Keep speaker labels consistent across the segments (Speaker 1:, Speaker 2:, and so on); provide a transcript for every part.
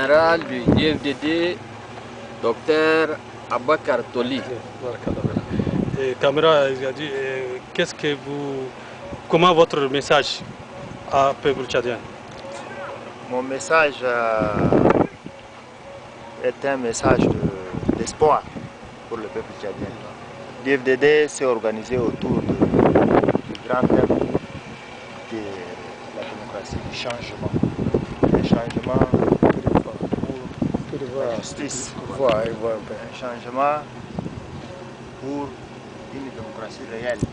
Speaker 1: général du IFDD, Dr Abakar Toli.
Speaker 2: Camara, comment votre message à peuple tchadien?
Speaker 3: Mon message est un message d'espoir pour le peuple tchadien. L'IFDD s'est organisé autour du grand thème de la démocratie, du changement. Un changement pour la justice, un changement pour une démocratie réelle.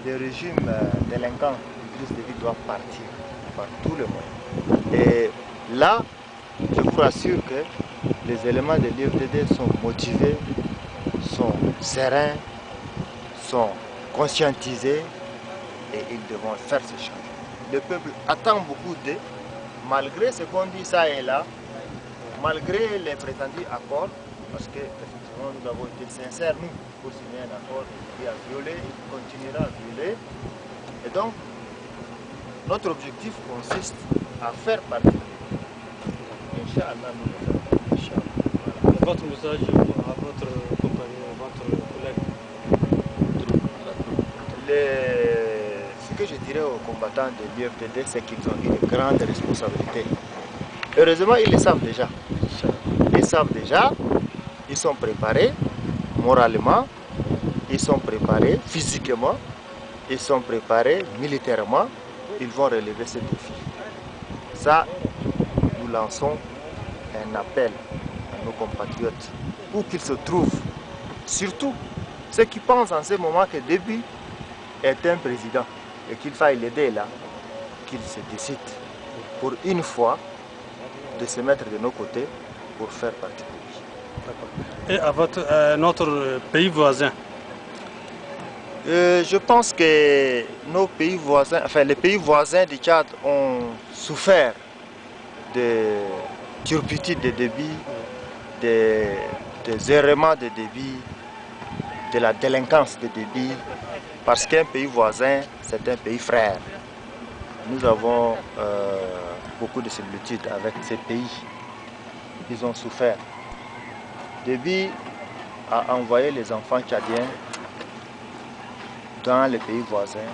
Speaker 3: Le régime délinquant d'Idriss Déby doit partir par tous les moyens. Et là, je vous rassure que les éléments de l'IFDD sont motivés, sont sereins, sont conscientisés et ils devront faire ce changement. Le peuple attend beaucoup d'eux, malgré ce qu'on dit ça et là, malgré les prétendus accords, parce que effectivement nous avons été sincères, nous, pour signer un accord qui a violé, qui continuera à violer. Et donc, notre objectif consiste à faire partie de l'État. Inch'Allah, nous le ferons. Inch'Allah.
Speaker 2: Votre message à votre compagnon, à votre collègue?
Speaker 3: Ce que je dirais aux combattants de l'IFDD, c'est qu'ils ont une grande responsabilité. Heureusement, ils le savent déjà. Ils savent déjà, ils sont préparés moralement, ils sont préparés physiquement, ils sont préparés militairement, ils vont relever ce défi. Ça, nous lançons un appel à nos compatriotes, où qu'ils se trouvent, surtout ceux qui pensent en ce moment que Déby est un président et qu'il faille l'aider là, qu'ils se décident pour une fois de se mettre de nos côtés pour faire partie de lui.
Speaker 2: Et à notre pays voisin?
Speaker 3: Je pense que nos pays voisins, enfin les pays voisins du Tchad ont souffert de turpitudes de Déby, des errements de Déby, de la délinquance de Déby, parce qu'un pays voisin, c'est un pays frère. Nous avons beaucoup de similitudes avec ces pays. Ils ont souffert. Déby a envoyé les enfants tchadiens dans les pays voisins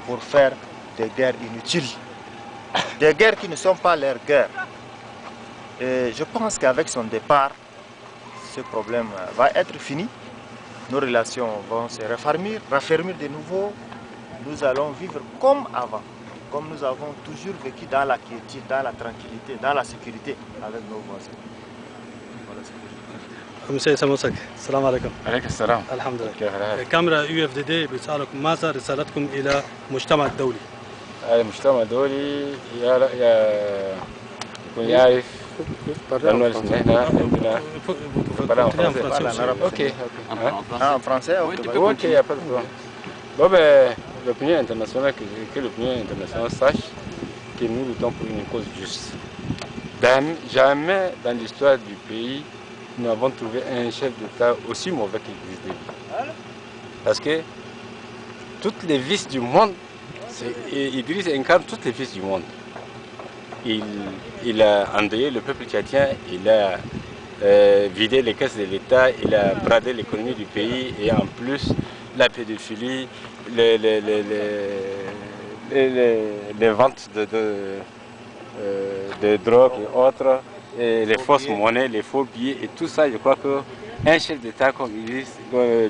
Speaker 3: pour faire des guerres inutiles. Des guerres qui ne sont pas leurs guerres. Et je pense qu'avec son départ, ce problème va être fini. Nos relations vont se raffermir de nouveau. Nous allons vivre comme avant, comme nous avons toujours vécu dans la quiétude, dans la tranquillité, dans la sécurité avec nos voisins.
Speaker 2: مساء سموسك، السلام عليكم.
Speaker 4: عليك السلام.
Speaker 2: الحمد لله.
Speaker 4: كيف حالك؟
Speaker 2: كاميرا UFDD بيسألكم ماذا رسالتكم إلى المجتمع الدولي؟
Speaker 4: المجتمع الدولي يكون يعرف لأنه نحن عندنا اوكي
Speaker 3: En français,
Speaker 4: ok, il n'y a pas de problème. Bon l'opinion internationale, que l'opinion internationale sache que nous luttons pour une cause juste. Jamais dans l'histoire du pays nous avons trouvé un chef d'État aussi mauvais qu'Idriss Déby. Parce que toutes les vices du monde, Idriss incarne toutes les vices du monde. Il a endeuillé le peuple tchadien, il a vidé les caisses de l'État, il a bradé l'économie du pays et en plus la pédophilie, les ventes de drogue et autres, et les fausses monnaies, les faux billets et tout ça. Je crois qu'un chef d'État comme Idriss,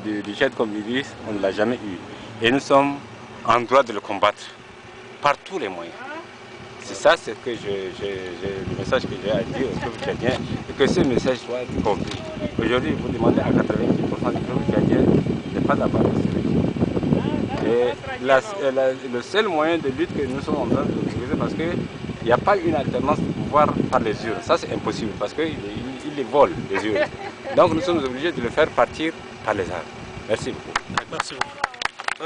Speaker 4: du Tchad comme Idriss, on ne l'a jamais eu. Et nous sommes en droit de le combattre par tous les moyens. C'est ça le message que j'ai à dire au peuple tchadien et que ce message soit compris. Aujourd'hui, vous demandez à 90% du peuple tchadien de ne pas avoir et le seul moyen de lutte que nous sommes en train d'utiliser, parce qu'il n'y a pas une alternance de pouvoir par les urnes. Ça, c'est impossible parce qu'ils les volent, les urnes. Donc nous sommes obligés de le faire partir par les armes. Merci beaucoup.
Speaker 2: Merci beaucoup.